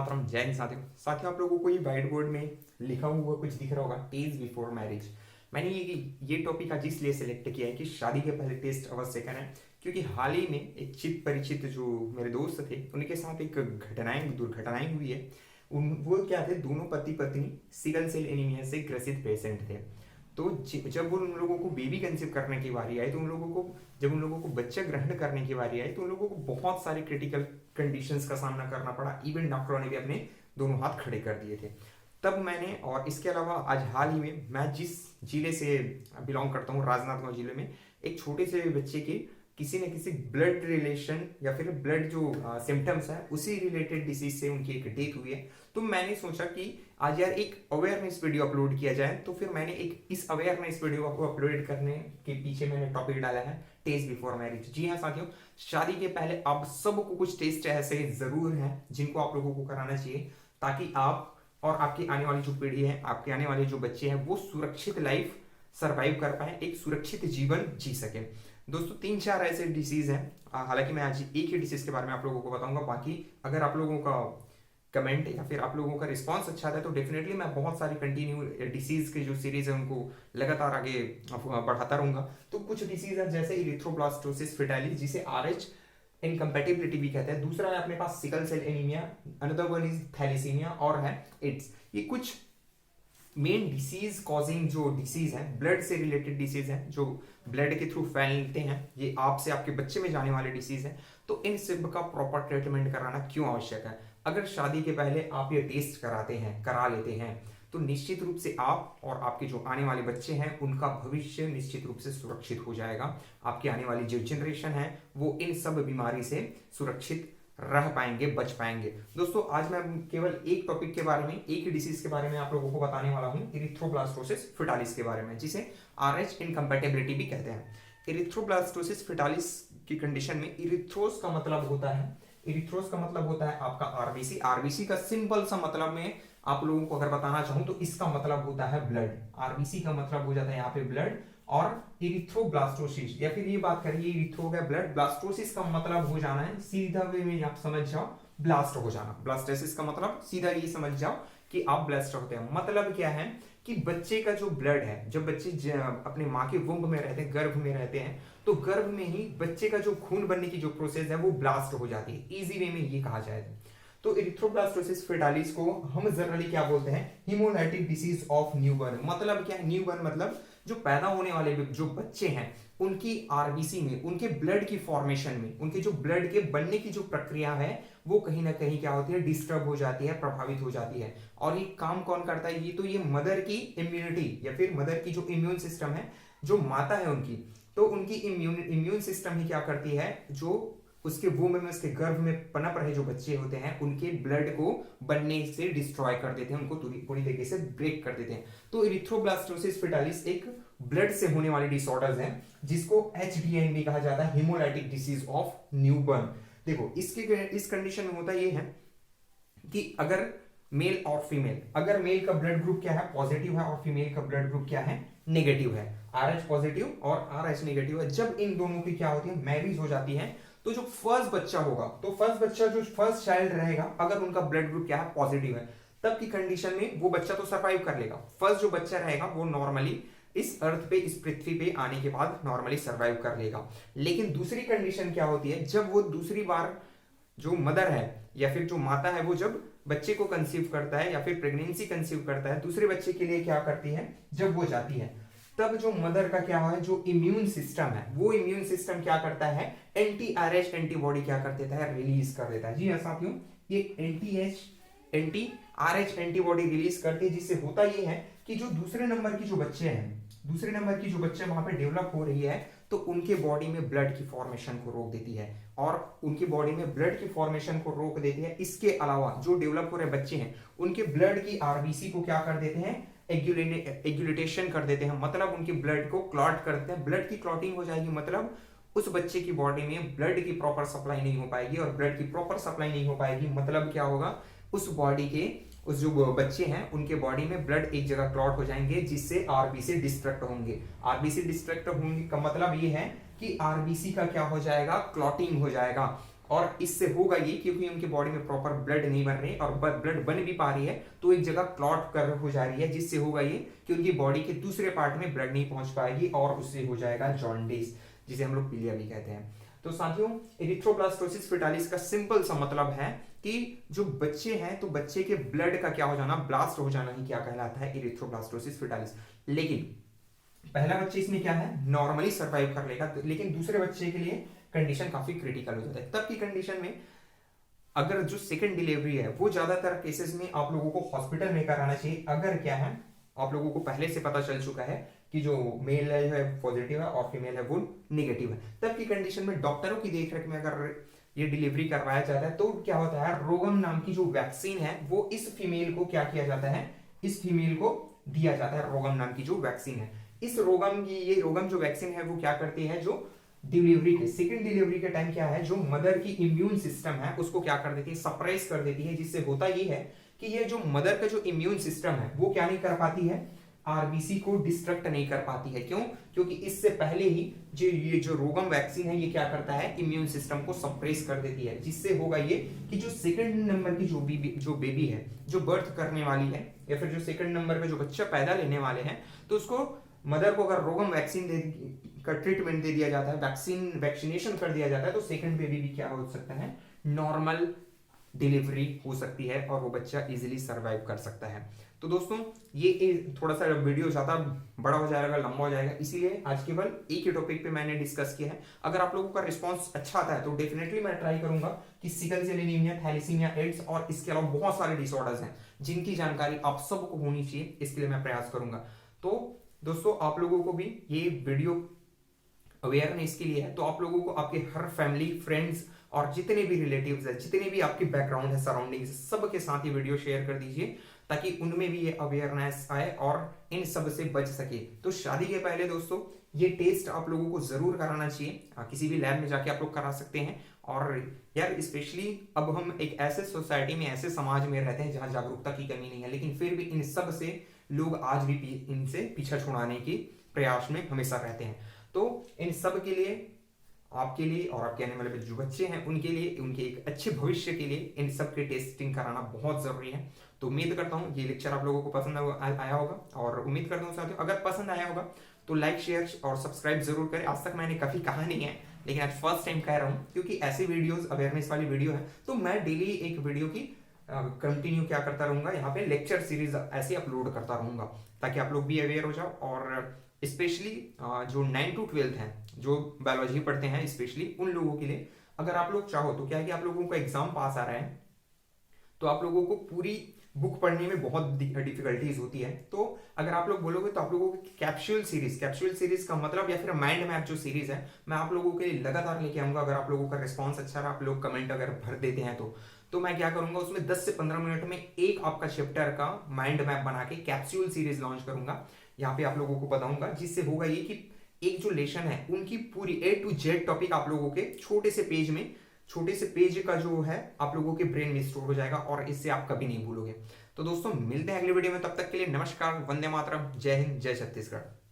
मातरम। जय हिंद साथियों। आप लोगों को ये व्हाइट बोर्ड में लिखा हुआ कुछ दिख रहा होगा, टेस्ट बिफोर मैरिज। मैंने ये टॉपिक आज इसलिए सिलेक्ट किया है कि शादी के पहले टेस्ट अवश्य करें, क्योंकि हाल ही में एक चित परिचित जो मेरे दोस्त थे उनके साथ एक दुर्घटनाएं हुई है। वो क्या थे, दोनों पति पत्नी सिकल सेल एनीमिया से ग्रसित पेशेंट थे। तो जब उन लोगों को बेबी कंसीव करने की बारी आई, तो जब उन लोगों को बच्चा ग्रहण करने की बारी आई, तो उन लोगों को बहुत सारे क्रिटिकल कंडीशंस का सामना करना पड़ा। इवन डॉक्टरों ने भी अपने दोनों हाथ खड़े कर दिए थे। तब मैंने, और इसके अलावा आज हाल ही में मैं जिस जिले से बिलोंग करता हूँ, राजनांदगांव जिले में, एक छोटे से बच्चे के किसी न किसी ब्लड रिलेशन या फिर ब्लड जो सिम्टम्स है उसी रिलेटेड डिसीज से उनकी एक डेथ हुई है। तो मैंने सोचा कि आज यार एक अवेयरनेस वीडियो अपलोड किया जाए। तो फिर मैंने एक इस अवेयरनेस वीडियो को अपलोड करने के पीछे मैंने टॉपिक डाला है टेस्ट बिफोर मैरिज। जी हाँ साथियों, शादी के पहले आप सबको कुछ टेस्ट ऐसे जरूर हैं जिनको आप लोगों को कराना चाहिए, ताकि आप और आपकी आने वाली जो पीढ़ी है, आपके आने वाले जो बच्चे हैं, वो सुरक्षित लाइफ सरवाइव कर पाए, एक सुरक्षित जीवन जी सके। दोस्तों 3-4 ऐसे डिसीज हैं, हालांकि मैं आज एक ही डिसीज के बारे में आप लोगों को बताऊंगा। बाकी अगर आप लोगों का कमेंट या फिर आप लोगों का रिस्पांस अच्छा था तो डेफिनेटली मैं बहुत सारी कंटिन्यू डिसीज के जो सीरीज है उनको लगातार आगे बढ़ाता रहूंगा। तो कुछ डिसीज है जैसे इरिथ्रोब्लास्टोसिस फेटाइलिस, जिसे RH इनकम्पेटिबिलिटी भी कहते हैं। दूसरा है अपने पास sickle cell anaemia, another one is thalassaemia और है एड्स। ये कुछ मेन डिसीज कॉजिंग जो डिसीज है, ब्लड से रिलेटेड डिसीज है, जो ब्लड के थ्रू फैलते हैं, ये आपसे आपके बच्चे में जाने वाले डिसीज है। तो इन सब का प्रॉपर ट्रीटमेंट कराना क्यों आवश्यक है? अगर शादी के पहले आप ये टेस्ट करा लेते हैं, तो निश्चित रूप से आप और आपके जो आने वाले बच्चे हैं उनका भविष्य निश्चित रूप से सुरक्षित हो जाएगा। आपकी आने वाली जो जनरेशन है वो इन सब बीमारी से सुरक्षित रह पाएंगे, बच पाएंगे। दोस्तों आज मैं केवल एक टॉपिक के बारे में, एक ही डिसीज के बारे में आप लोगों को बताने वाला हूं, इरिथ्रोब्लास्टोसिस फेटालिस के बारे में, जिसे RH इनकम्पेटिबिलिटी भी कहते हैं। इरिथ्रोब्लास्टोसिस फेटालिस की कंडीशन में इरिथ्रोस का मतलब होता है आपका आरबीसी का सिंपल सा मतलब में आप लोगों को अगर बताना चाहूं तो इसका मतलब होता है ब्लड। आरबीसी का मतलब हो जाता है यहाँ पे ब्लड, और इरिथ्रोब्लास्टोसिस, या फिर ये बात करिए इरिथ्रो का ब्लड, ब्लास्टोसिस का मतलब हो जाना है, सीधा वे में आप समझ जाओ, ब्लास्ट हो जाना। ब्लास्टोसिस का मतलब सीधा ये समझ जाओ कि आप ब्लास्ट होते हैं। मतलब क्या है कि बच्चे का जो ब्लड है, जब बच्चे अपने माँ के वुम्ब में रहते हैं, गर्भ में रहते हैं, तो गर्भ में ही बच्चे का जो खून बनने की जो प्रोसेस है वो ब्लास्ट हो जाती है। इजी वे में ये कहा जाए तो इरिथ्रोब्लास्टोसिस फेटालिस को हम जनरली क्या बोलते हैं, हीमोलाइटिक डिसीज ऑफ न्यूबॉर्न। मतलब क्या है न्यूबॉर्न? मतलब जो पैदा होने वाले जो बच्चे हैं उनकी आरबीसी में, उनके ब्लड की फॉर्मेशन में, उनके जो ब्लड के बनने की जो प्रक्रिया है वो कहीं ना कहीं क्या होती है, डिस्टर्ब हो जाती है, प्रभावित हो जाती है। और ये काम कौन करता है? ये मदर की इम्यूनिटी या फिर मदर की जो इम्यून सिस्टम है, जो माता है उनकी, तो उनकी इम्यून सिस्टम ही क्या करती है, जो उसके वूम्ब में, उसके गर्भ में पनप रहे जो बच्चे होते हैं उनके ब्लड को बनने से डिस्ट्रॉय कर देते हैं, उनको पूरी तरीके से ब्रेक कर देते हैं। तो इरिथ्रोब्लास्टोसिस फेटालिस एक ब्लड से होने वाली डिसऑर्डर्स हैं, जिसको HDN भी कहा जाता है, हीमोलाइटिक डिसीज ऑफ न्यूबॉर्न। देखो इस कंडीशन में होता ये है कि अगर मेल और फीमेल, अगर मेल का ब्लड ग्रुप क्या है, पॉजिटिव है, और फीमेल का ब्लड ग्रुप क्या है, नेगेटिव है, RH पॉजिटिव और RH नेगेटिव है, जब इन दोनों की क्या होती है, मैरिज हो जाती है, तो जो फर्स्ट बच्चा होगा, तो फर्स्ट चाइल्ड रहेगा, अगर उनका ब्लड ग्रुप क्या है, पॉजिटिव है, तब की कंडीशन में वो बच्चा तो सर्वाइव कर लेगा। फर्स्ट जो बच्चा रहेगा वो नॉर्मली इस अर्थ पे, इस पृथ्वी पे आने के बाद नॉर्मली सर्वाइव कर लेगा। लेकिन दूसरी कंडीशन क्या होती है, जब वो दूसरी बार जो मदर है या फिर जो माता है, वो जब बच्चे को कंसीव करता है या फिर प्रेगनेंसी कंसीव करता है, दूसरे बच्चे के लिए क्या करती है, जब वो जाती है, तब जो मदर का क्या है, जो इम्यून सिस्टम है, वो इम्यून सिस्टम क्या करता है, एंटी-RH एंटीबॉडी क्या कर देता है, रिलीज कर देता है। जी हाँ साथियों, ये एंटी-RH एंटीबॉडी रिलीज करती है, जिससे होता ये है कि जो दूसरे नंबर की जो बच्चे वहां पे डेवलप हो रही है, तो उनके बॉडी में ब्लड की फॉर्मेशन को रोक देती है, और उनकी बॉडी में ब्लड की फॉर्मेशन को रोक देती है। इसके अलावा जो डेवलप हो रहे बच्चे हैं उनके ब्लड की आरबीसी को क्या कर देते हैं, एग्युलेटेशन कर देते हैं, मतलब उनके ब्लड को क्लॉट करते हैं। ब्लड की क्लॉटिंग हो जाएगी, मतलब उस बच्चे की बॉडी में ब्लड की प्रॉपर सप्लाई नहीं हो पाएगी, और ब्लड की प्रॉपर सप्लाई नहीं हो पाएगी मतलब क्या होगा, उस बॉडी के, उस जो बच्चे हैं उनके बॉडी में ब्लड एक जगह क्लॉट हो जाएंगे, जिससे आरबीसी डिस्ट्रक्ट होंगे। आरबीसी डिस्ट्रक्ट होंगे का मतलब ये है कि आरबीसी का क्या हो जाएगा, क्लॉटिंग हो जाएगा। और इससे होगा ये क्योंकि उनके बॉडी में प्रॉपर ब्लड नहीं बन रही और ब्लड बन भी पा रही है तो एक जगह क्लॉट कर हो जा रही है, जिससे होगा ये कि उनकी बॉडी के दूसरे पार्ट में ब्लड नहीं पहुंच पाएगी और उससे हो जाएगा जॉन्डिस, जिसे हम लोग पीलिया भी कहते हैं। तो साथियों, एरिथ्रोब्लास्टोसिस फेटालिस का सिंपल सा मतलब है कि जो बच्चे हैं तो बच्चे के ब्लड का क्या हो जाना, ब्लास्ट हो जाना ही क्या कहलाता है, एरिथ्रोब्लास्टोसिस फेटालिस। लेकिन पहला बच्चे इसमें क्या है, नॉर्मली सर्वाइव कर लेगा, लेकिन दूसरे बच्चे के लिए कंडीशन काफी क्रिटिकल हो जाता है। तब की कंडीशन में अगर जो सेकंड डिलीवरी है वो ज्यादातर केसेस में आप लोगों को हॉस्पिटल में कराना चाहिए। अगर क्या है, आप लोगों को पहले से पता चल चुका है कि जो मेल है पॉजिटिव है और फीमेल है वो निगेटिव है, तब की कंडीशन में डॉक्टरों की देखरेख में अगर ये डिलीवरी करवाया जाता है तो क्या होता है, रोगम नाम की जो वैक्सीन है वो इस फीमेल को क्या किया जाता है, इस फीमेल को दिया जाता है। रोगम नाम की जो वैक्सीन है, इस रोगम की, ये रोगम जो वैक्सीन है वो क्या करती है, जो डिलीवरी के सेकंड डिलीवरी के टाइम क्या है, जो मदर की इम्यून सिस्टम है उसको क्या कर देती है, सप्रेस कर देती है, जिससे होता ये है कि ये जो मदर का जो इम्यून सिस्टम है वो क्या नहीं कर पाती है, आरबीसी को डिस्ट्रक्ट नहीं कर पाती है। क्यों? क्योंकि इससे पहले ही ये जो रोगम वैक्सीन है ये क्या करता है, इम्यून सिस्टम को सप्रेस कर देती है, जिससे होगा ये कि जो सेकंड नंबर की जो बेबी है, जो बर्थ करने वाली है या फिर जो सेकंड नंबर पे जो बच्चा पैदा लेने वाले हैं, तो उसको मदर को अगर रोगम वैक्सीन का ट्रीटमेंट दे दिया जाता है, वैक्सीनेशन कर दिया जाता है, तो सेकंड बेबी भी क्या हो सकता है, नॉर्मल डिलीवरी हो सकती है और वो बच्चा इजीली सरवाइव कर सकता है। तो दोस्तों, ये थोड़ा सा वीडियो ज्यादा बड़ा हो जाएगा, लंबा हो जाएगा, इसीलिए आज केवल एक ही टॉपिक पे मैंने डिस्कस किया है। अगर आप लोगों का रिस्पांस अच्छा आता है तो डेफिनेटली मैं ट्राई करूंगा कि sickle cell anaemia, thalassaemia, AIDS और इसके अलावा बहुत सारे डिसऑर्डर्स हैं जिनकी जानकारी आप सबको होनी चाहिए, इसके लिए मैं प्रयास करूंगा। तो दोस्तों, आप लोगों को भी ये वीडियो अवेयरनेस के लिए है, तो आप लोगों को आपके हर फैमिली, फ्रेंड्स और जितने भी रिलेटिव्स है, जितने भी आपके बैकग्राउंड है, सराउंडिंग, सबके साथ ये वीडियो शेयर कर दीजिए ताकि उनमें भी ये अवेयरनेस आए और इन सब से बच सके। तो शादी के पहले दोस्तों ये टेस्ट आप लोगों को जरूर कराना चाहिए, किसी भी लैब में जाके आप लोग करा सकते हैं। और यार स्पेशली अब हम एक ऐसे सोसाइटी में, ऐसे समाज में रहते हैं जहां जागरूकता की कमी नहीं है, लेकिन फिर भी इन सब से लोग आज भी इनसे पीछा छुड़ाने के प्रयास में हमेशा रहते हैं। तो इन सब के लिए, आपके लिए और आपके आने वाले जो बच्चे हैं उनके लिए, उनके एक अच्छे भविष्य के लिए इन सब के टेस्टिंग कराना बहुत जरूरी है। तो उम्मीद करता हूँ ये लेक्चर आप लोगों को पसंद आया होगा, और उम्मीद करता हूँ साथियों अगर पसंद आया होगा तो लाइक, शेयर और सब्सक्राइब जरूर करें। आज तक मैंने कभी कहा नहीं है, लेकिन आज फर्स्ट टाइम कह रहा हूँ, क्योंकि ऐसी वीडियोस, अवेयरनेस वाली वीडियो है तो मैं डेली एक वीडियो की कंटिन्यू क्या करता रहूंगा, यहाँ पे लेक्चर सीरीज ऐसे अपलोड करता रहूंगा ताकि आप लोग भी अवेयर हो जाओ। और स्पेशली जो 9 to 12 हैं, जो बायोलॉजी पढ़ते हैं, स्पेशली उन लोगों के लिए अगर आप लोग चाहो तो क्या है कि आप लोगों को एग्जाम पास आ रहा है तो आप लोगों को पूरी बुक पढ़ने में बहुत डिफिकल्टीज होती है। तो अगर आप लोग बोलोगे तो आप लोगों को कैप्सूल सीरीज का मतलब या फिर माइंड मैप जो सीरीज है मैं आप लोगों के लिए लगातार लेके आऊंगा। अगर आप लोगों का रिस्पॉन्स अच्छा रहा, आप लोग कमेंट अगर भर देते हैं तो मैं क्या करूंगा, उसमें 10 से 15 मिनट में एक आपका चैप्टर का माइंड मैप बना के कैप्सूल सीरीज लॉन्च करूंगा, यहाँ पे आप लोगों को बताऊंगा, जिससे होगा ये कि एक जो लेसन है उनकी पूरी A to Z टॉपिक आप लोगों के छोटे से पेज का जो है आप लोगों के ब्रेन में स्टोर हो जाएगा और इससे आप कभी नहीं भूलोगे। तो दोस्तों मिलते हैं अगले वीडियो में, तब तक के लिए नमस्कार, वंदे मातरम, जय हिंद, जय छत्तीसगढ़।